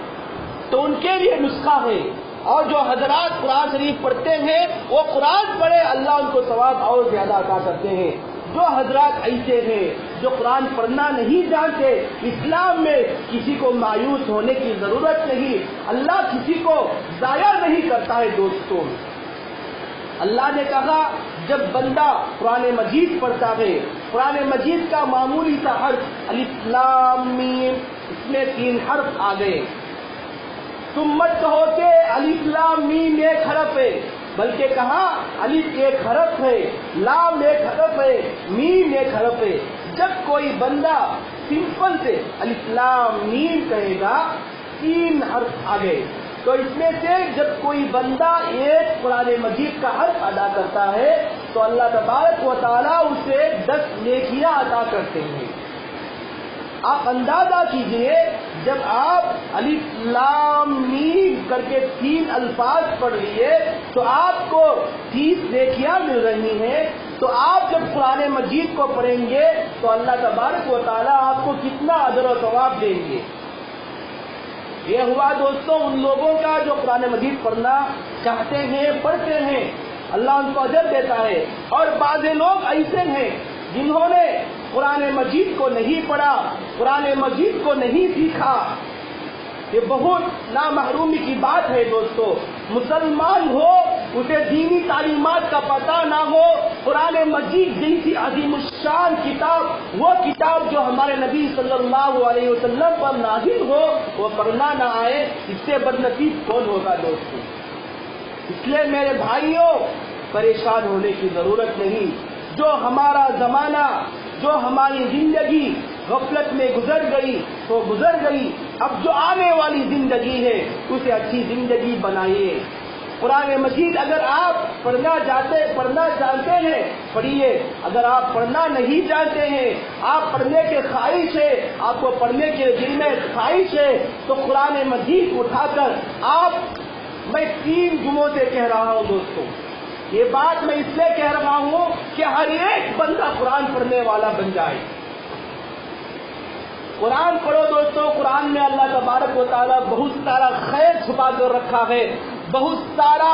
تو ان کے لیے نسخہ ہے، اور جو حضرات قرآن شریف پڑھتے ہیں وہ قرآن پڑھے، اللہ ان کو ثواب اور زیادہ عطا کرتے ہیں۔ جو حضرات ایسے ہیں جو قرآن پڑھنا نہیں جانتے، اسلام میں کسی کو مایوس ہونے کی ضرورت نہیں، اللہ کسی کو ضائع نہیں کرتا ہے دوستوں۔ اللہ نے کہا جب بندہ قرآن مجید پڑھتا ہے، قرآن مجید کا معمولی سا حرف الف لام میم، اس میں 3 حرف آ گئے، تم مت کہو کہ الف لام میم ایک حرف ہے، بلکہ کہا الف ایک حرف ہے، لام ایک حرف ہے، میم ایک حرف ہے۔ جب کوئی بندہ سمپل سے الف لام میم کہے گا، 3 حرف آ گئے، تو اس میں سے جب کوئی بندہ ایک قرآن مجید کا حرف ادا کرتا ہے تو اللہ تبارک و تعالیٰ اسے 10 نیکیاں عطا کرتے ہیں۔ آپ اندازہ کیجئے، جب آپ الف لام میم کر کے 3 الفاظ پڑھ لیے تو آپ کو 30 نیکیاں مل رہی ہیں، تو آپ جب قرآن مجید کو پڑھیں گے تو اللہ تبارک و تعالیٰ آپ کو کتنا اجر و ثواب دیں گے۔ یہ ہوا دوستوں ان لوگوں کا جو قرآن مجید پڑھنا چاہتے ہیں، پڑھتے ہیں، اللہ ان کو اجر دیتا ہے۔ اور بعض لوگ ایسے ہیں جنہوں نے قرآن مجید کو نہیں پڑھا، قرآن مجید کو نہیں سیکھا۔ یہ بہت نامحرومی کی بات ہے دوستو۔ مسلمان ہو اسے دینی تعلیمات کا پتہ نہ ہو، قرآن مجید جیسی عظیم الشان کتاب، وہ کتاب جو ہمارے نبی صلی اللہ علیہ وسلم پر نازل ہو، وہ پڑھنا نہ آئے، اس سے بدنصیب کون ہوگا دوستو؟ اس لیے میرے بھائیوں، پریشان ہونے کی ضرورت نہیں۔ جو ہمارا زمانہ، جو ہماری زندگی غفلت میں گزر گئی تو گزر گئی، اب جو آنے والی زندگی ہے اسے اچھی زندگی بنائیے۔ قرآن مجید اگر آپ پڑھنا جانتے ہیں پڑھیے، اگر آپ پڑھنا نہیں جانتے ہیں، آپ پڑھنے کے خواہش ہے، آپ کو پڑھنے کے دل میں خواہش ہے، تو قرآن مجید اٹھا کر میں 3 جمعوں سے کہہ رہا ہوں دوستوں، یہ بات میں اس لیے کہہ رہا ہوں کہ ہر ایک بندہ قرآن پڑھنے والا بن جائے۔ قرآن پڑھو دوستوں، قرآن میں اللہ تبارک و تعالیٰ بہت سارا خیر چھپا کر رکھا ہے، بہت سارا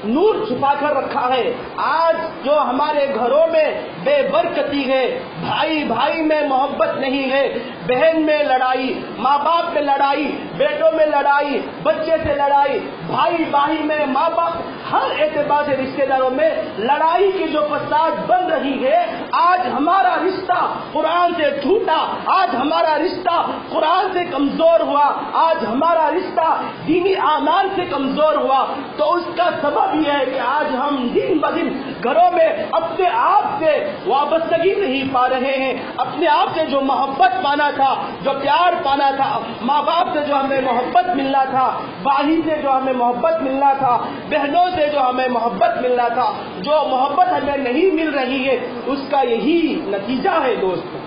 نور چھپا کر رکھا ہے۔ آج جو ہمارے گھروں میں بے برکتی ہے، بھائی بھائی میں محبت نہیں ہے، بہن میں لڑائی، ماں باپ میں لڑائی، بیٹوں میں لڑائی، بچے سے لڑائی، بھائی بھائی میں، ماں باپ، ہر اعتبار سے رشتے داروں میں لڑائی کی جو فساد بن رہی ہے، آج ہمارا رشتہ قرآن سے ٹوٹا، آج ہمارا رشتہ قرآن سے کمزور ہوا، آج ہمارا رشتہ دینی اعمال سے کمزور ہوا، تو اس کا سبب یہ ہے کہ آج ہم دن بدن گھروں میں اپنے آپ سے وابستگی نہیں پا رہے ہیں، اپنے آپ سے جو محبت پانا تھا، جو پیار پانا تھا، ماں باپ سے جو ہمیں محبت ملنا تھا، بھائی سے جو ہمیں محبت ملنا تھا، بہنوں سے جو ہمیں محبت ملنا تھا، جو محبت ہمیں نہیں مل رہی ہے، اس کا یہی نتیجہ ہے دوستو۔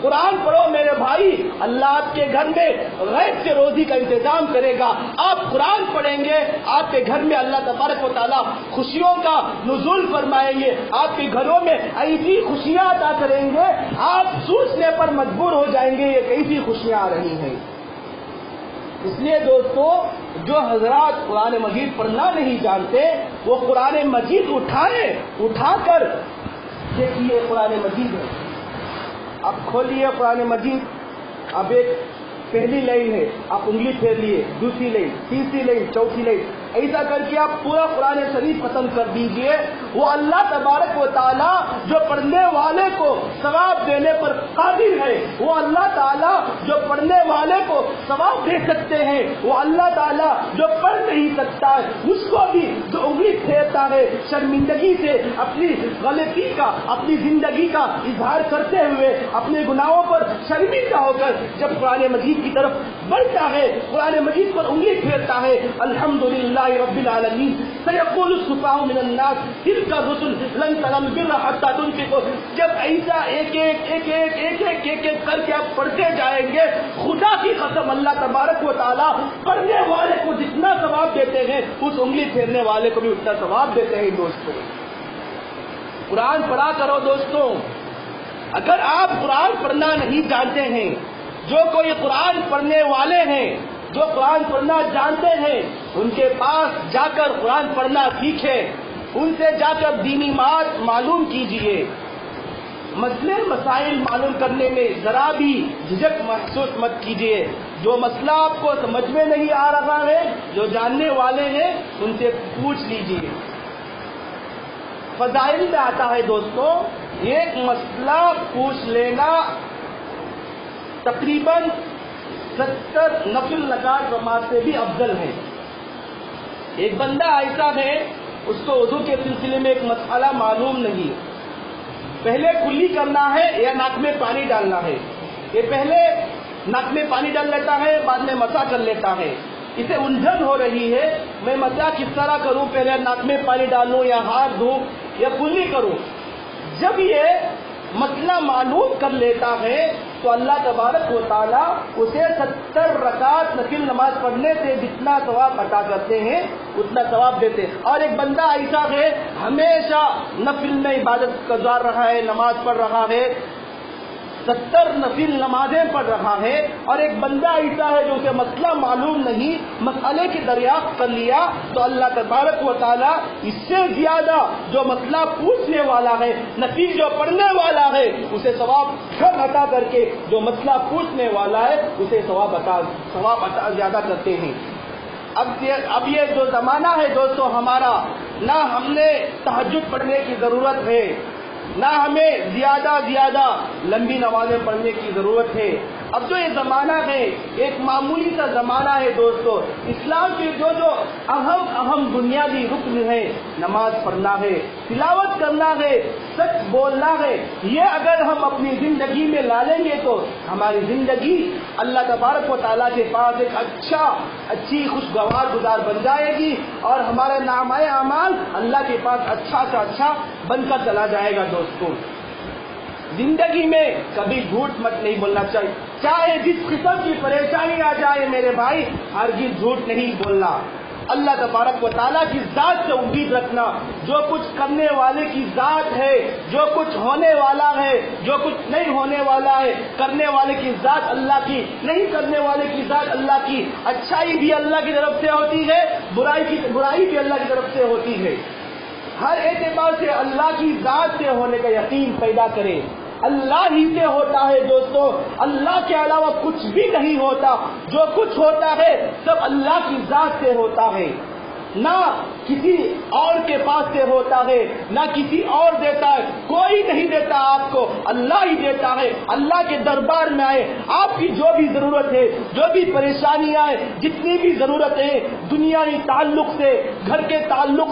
قرآن پڑھو میرے بھائی، اللہ آپ کے گھر میں غیب سے روزی کا انتظام کرے گا۔ آپ قرآن پڑھیں گے، آپ کے گھر میں اللہ تبارک و تعالیٰ خوشیوں کا نزول فرمائیں گے، آپ کے گھروں میں ایسی خوشیاں عطا کریں گے، آپ سوچنے پر مجبور ہو جائیں گے یہ کیسی خوشیاں آ رہی ہیں۔ اس لیے دوستو، جو حضرات قرآن مجید پڑھنا نہیں جانتے وہ قرآن مجید اٹھا کر دیکھیے، قرآن مجید ہے، اب کھولیے قرآن مجید، اب ایک پہلی لائن ہے، آپ انگلی پھیر لیے، دوسری لائن، تیسری لائن، چوتھی لائن، ایسا کر کے آپ پورا قرآن شریف ختم کر دیجئے۔ وہ اللہ تبارک و تعالیٰ جو پڑھنے والے کو ثواب دینے پر قادر ہے، وہ اللہ تعالیٰ جو پڑھنے والے کو ثواب دے سکتے ہیں، وہ اللہ تعالیٰ جو پڑھ نہیں سکتا ہے اس کو بھی جو انگلی پھیرتا ہے شرمندگی سے اپنی غلطی کا، اپنی زندگی کا اظہار کرتے ہوئے اپنے گناہوں پر شرمندہ ہو کر جب قرآن مجید کی طرف بڑھتا ہے، قرآن مجید پر انگلی پھیرتا ہے، الحمدللہ رب العالمین سیقول السفہاء من الناس تلک الرسل لن تنالوا البر حتی تنفقوا، جب ایسا ایک ایک کر کے آپ پڑھتے جائیں گے، خدا کی قسم اللہ تبارک و تعالیٰ پڑھنے والے کو جتنا ثواب دیتے ہیں اس انگلی پھیرنے والے کو بھی اتنا ثواب دیتے ہیں۔ دوستوں، قرآن پڑھا کرو دوستوں۔ اگر آپ قرآن پڑھنا نہیں جانتے ہیں، جو کوئی قرآن پڑھنے والے ہیں، جو قرآن پڑھنا جانتے ہیں، ان کے پاس جا کر قرآن پڑھنا سیکھیں، ان سے جا کر دینی بات معلوم کیجئے، مسئلے مسائل معلوم کرنے میں ذرا بھی جھجک محسوس مت کیجئے۔ جو مسئلہ آپ کو سمجھ میں نہیں آ رہا ہے، جو جاننے والے ہیں ان سے پوچھ لیجئے۔ فضائل میں آتا ہے دوستوں، ایک مسئلہ پوچھ لینا تقریباً 70 نفل نکات نماز سے بھی افضل ہے۔ ایک بندہ ایسا ہے، اس کو وضو کے سلسلے میں ایک مسئلہ معلوم نہیں، پہلے کلی کرنا ہے یا ناک میں پانی ڈالنا ہے، یہ پہلے ناک میں پانی ڈال لیتا ہے، بعد میں مسح کر لیتا ہے، اسے الجھن ہو رہی ہے میں مسح کس طرح کروں، پہلے ناک میں پانی ڈالوں یا ہاتھ دھوں یا کلی کروں۔ جب یہ مسئلہ معلوم کر لیتا ہے تو اللہ تبارک و تعالیٰ اسے 70 رکعت نفل نماز پڑھنے سے جتنا ثواب عطا کرتے ہیں اتنا ثواب دیتے ہیں۔ اور ایک بندہ ایسا ہے ہمیشہ نفل میں عبادت گزار رہا ہے، نماز پڑھ رہا ہے، 70 نفل نمازیں پڑھ رہا ہے، اور ایک بندہ ایسا ہے جو اسے مسئلہ معلوم نہیں، مسئلے کی دریافت کر لیا تو اللہ تبارک و تعالیٰ اس سے زیادہ جو مسئلہ پوچھنے والا ہے، نفل جو پڑھنے والا ہے، اسے ثواب عطا کر کے جو مسئلہ پوچھنے والا ہے اسے ثواب عطا زیادہ کرتے ہیں۔ اب یہ جو زمانہ ہے دوستو ہمارا، نہ ہم نے تہجد پڑھنے کی ضرورت ہے، نہ ہمیں زیادہ لمبی نمازیں پڑھنے کی ضرورت ہے۔ اب جو یہ زمانہ ہے ایک معمولی سا زمانہ ہے دوستو، اسلام کے جو اہم بنیادی رکن ہے، نماز پڑھنا ہے، تلاوت کرنا ہے، سچ بولنا ہے، یہ اگر ہم اپنی زندگی میں لا لیں گے تو ہماری زندگی اللہ تبارک و تعالیٰ کے پاس ایک اچھی خوشگوار گزار بن جائے گی، اور ہمارا نامہ اعمال اللہ کے پاس اچھا سے اچھا بن کر چلا جائے گا۔ دوستو زندگی میں کبھی جھوٹ مت نہیں بولنا چاہیے، چاہے جس قسم کی پریشانی آ جائے میرے بھائی، ہرگز جھوٹ نہیں بولنا۔ اللہ تبارک و تعالیٰ کی ذات سے امید رکھنا، جو کچھ کرنے والے کی ذات ہے، جو کچھ ہونے والا ہے، جو کچھ نہیں ہونے والا ہے، کرنے والے کی ذات اللہ کی، نہیں کرنے والے کی ذات اللہ کی، اچھائی بھی اللہ کی طرف سے ہوتی ہے، برائی بھی اللہ کی طرف سے ہوتی ہے۔ ہر اعتبار سے اللہ کی ذات سے ہونے کا یقین پیدا کریں، اللہ ہی سے ہوتا ہے دوستو، اللہ کے علاوہ کچھ بھی نہیں ہوتا، جو کچھ ہوتا ہے سب اللہ کی ذات سے ہوتا ہے، نہ کسی اور کے پاس سے ہوتا ہے، نہ کسی اور دیتا ہے، کوئی نہیں دیتا آپ کو، اللہ ہی دیتا ہے۔ اللہ کے دربار میں آئے، آپ کی جو بھی ضرورت ہے، جو بھی پریشانیاں ہیں، جتنی بھی ضرورتیں ہیں، دنیاوی تعلق سے، گھر کے تعلق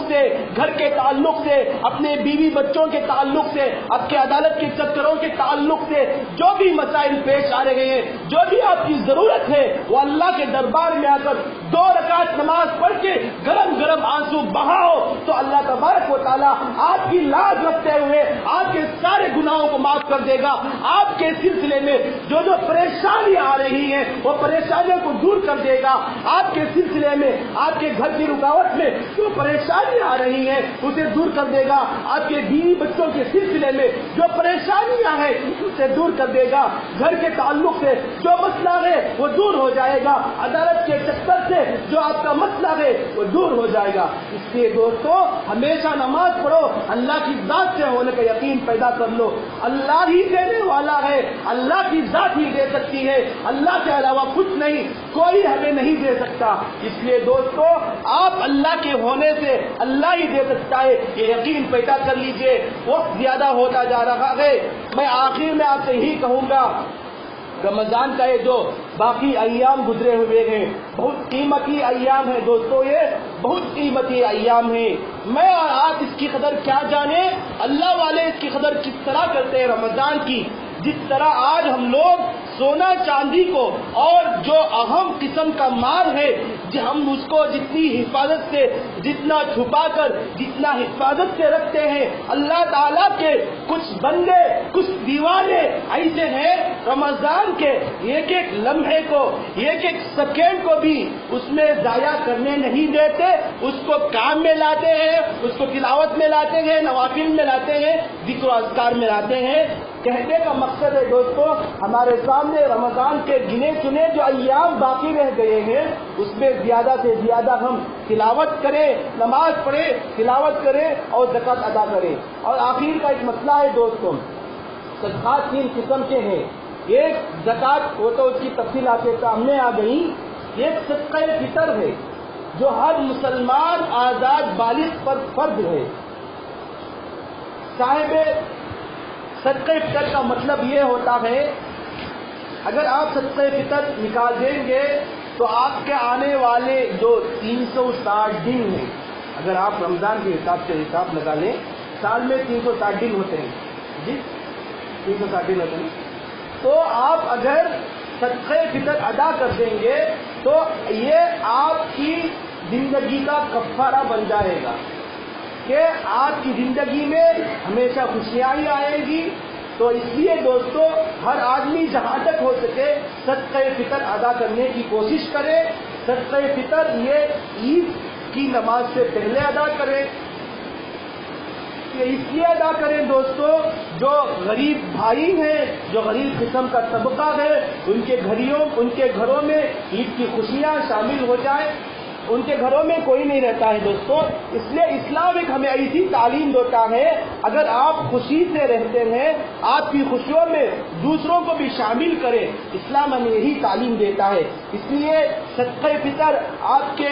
سے، اپنے بیوی بچوں کے تعلق سے، آپ کے عدالت کے چکروں کے تعلق سے، جو بھی مسائل پیش آ رہے ہیں، جو بھی آپ کی ضرورت ہے، وہ اللہ کے دربار میں آ کر 2 رکعت نماز پڑھ کے گرم آنسو بہاؤ تو اللہ تبارک و تعالیٰ آپ کی لاج رکھتے ہوئے آپ کے سارے گناہوں کو معاف کر دے گا۔ آپ کے سلسلے میں جو پریشانی آ رہی ہے وہ پریشانیوں کو دور کر دے گا۔ آپ کے سلسلے میں، آپ کے گھر کی رکاوٹ میں جو پریشانی آ رہی ہے اسے دور کر دے گا۔ آپ کے بیوی بچوں کے سلسلے میں جو پریشانیاں ہیں اسے دور کر دے گا۔ گھر کے تعلق سے جو مسئلہ ہے وہ دور ہو جائے گا۔ عدالت کے چکر سے جو آپ کا مسئلہ ہے وہ دور ہو جائے گا۔ اس لیے دوستو ہمیشہ نماز پڑھو، اللہ کی ذات سے ہونے کا یقین پیدا کر لو۔ اللہ ہی دینے والا ہے، اللہ کی ذات ہی دے سکتی ہے، اللہ کے علاوہ کچھ نہیں، کوئی ہمیں نہیں دے سکتا۔ اس لیے دوستو آپ اللہ کے ہونے سے اللہ ہی دے سکتا ہے، یہ یقین پیدا کر لیجئے۔ وقت زیادہ ہوتا جا رہا ہے، میں آخر میں آپ سے یہی کہوں گا، رمضان کا یہ جو باقی ایام گزرے ہوئے ہیں بہت قیمتی ایام ہیں دوستو، یہ بہت قیمتی ایام ہیں۔ میں اور آپ اس کی قدر کیا جانے، اللہ والے اس کی قدر کس طرح کرتے ہیں رمضان کی۔ جس طرح آج ہم لوگ سونا چاندی کو اور جو اہم قسم کا مال ہے ہم اس کو جتنی حفاظت سے، جتنا چھپا کر، جتنا حفاظت سے رکھتے ہیں، اللہ تعالیٰ کے کچھ بندے، کچھ دیوانے ایسے ہیں رمضان کے ایک لمحے کو، ایک سیکنڈ کو بھی اس میں ضائع کرنے نہیں دیتے، اس کو کام میں لاتے ہیں، اس کو تلاوت میں لاتے ہیں، نوافل میں لاتے ہیں، ذکر و اذکار میں لاتے ہیں۔ کہنے کا مقصد ہے دوستو ہمارے سامنے رمضان کے گنے چنے جو ایام باقی رہ گئے ہیں اس میں زیادہ سے زیادہ ہم تلاوت کریں، نماز پڑھیں، تلاوت کریں اور زکوٰۃ ادا کریں۔ اور آخر کا ایک مسئلہ ہے دوستو، صدقات 3 قسم کے ہیں۔ ایک زکوٰۃ، وہ تو اس کی تفصیل آپ کے سامنے آ گئی۔ ایک صدقہ فطر ہے جو ہر مسلمان آزاد بالغ پر فرض ہے۔ صاحب صدقہ فطر کا مطلب یہ ہوتا ہے اگر آپ صدقہ فطر نکال دیں گے تو آپ کے آنے والے جو 360 دن ہیں، اگر آپ رمضان کے حساب سے حساب لگا لیں، سال میں 360 دن ہوتے ہیں، جی 360 دن ہوتے ہیں، تو آپ اگر صدقہ فطر ادا کر دیں گے تو یہ آپ کی زندگی کا کفارہ بن جائے گا کہ آپ کی زندگی میں ہمیشہ خوشیاں ہی آئے گی۔ تو اس لیے دوستو ہر آدمی جہاں تک ہو سکے صدقہ فطر ادا کرنے کی کوشش کرے۔ صدقہ فطر یہ عید کی نماز سے پہلے ادا کرے، اس لیے ادا کریں دوستو جو غریب بھائی ہیں، جو غریب قسم کا طبقہ ہے، ان کے گھروں میں عید کی خوشیاں شامل ہو جائیں۔ ان کے گھروں میں کوئی نہیں رہتا ہے دوستو، اس لیے اسلام ایک ہمیں ایسی تعلیم دیتا ہے اگر آپ خوشی سے رہتے ہیں، آپ کی خوشیوں میں دوسروں کو بھی شامل کریں، اسلام ہمیں یہی تعلیم دیتا ہے۔ اس لیے صدقہ فطر آپ کے